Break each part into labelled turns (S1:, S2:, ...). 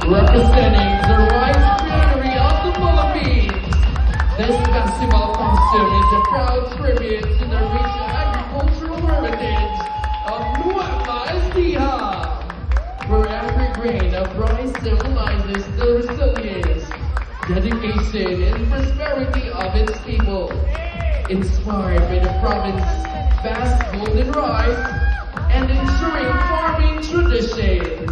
S1: representing the rice greenery of the Philippines. This festival costume is a proud tribute to the rich agricultural heritage of Nueva Ecija, where every grain of rice symbolizes the resilience, dedication, and prosperity of its people. Inspired by the province's vast golden rice and ensuring farming traditions,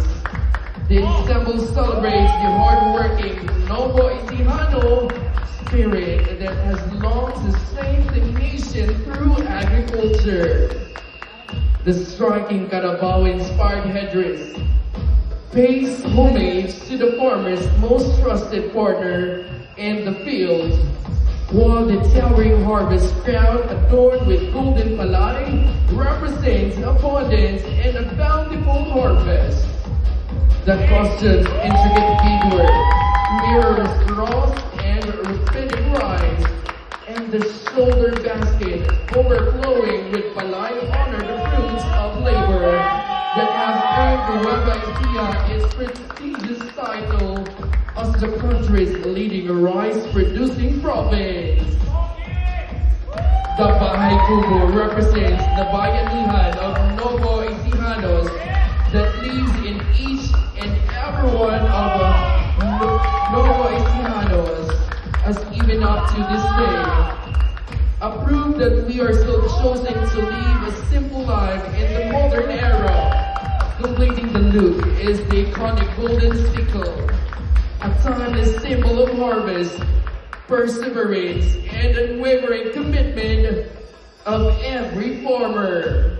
S1: the ensemble celebrates the hard-working Novo Ecijano spirit that has long sustained the nation through agriculture. The striking Carabao-inspired headdress pays homage to the farmer's most trusted partner in the field, while the towering harvest crown adorned with golden palay represents abundance and a bountiful harvest. The costume's intricate beadwork mirrors dross and repeated rice, and the shoulder basket overflowing with palay honor the fruits of labor that has earned Nueva Ecija its prestigious title as the country's leading rice-producing province. The Bahay Kubo represents the bayanihan of Novo Ecijanos that lives in each and every one of Novo Ecijanos, as even up to this day. A proof that we are still choosing to live a simple life in the modern era. Completing the look is the iconic golden sickle, a timeless symbol of harvest, perseverance, and unwavering commitment of every farmer.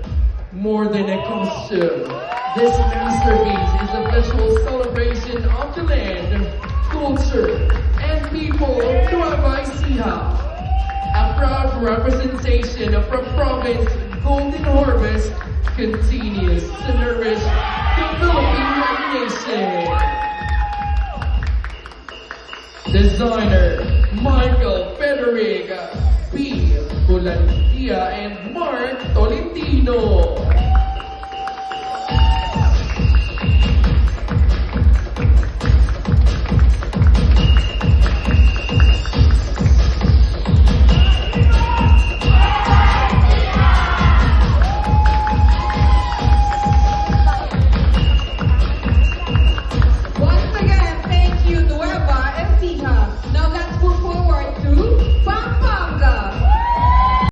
S1: More than a costume, this masterpiece is a visual celebration of the land, culture, and people of Nueva Ecija, a proud representation of our province's golden harvest continues to nourish the Philippine nation. Designer Michael Federic P. Bulandia and Mark Tolentino.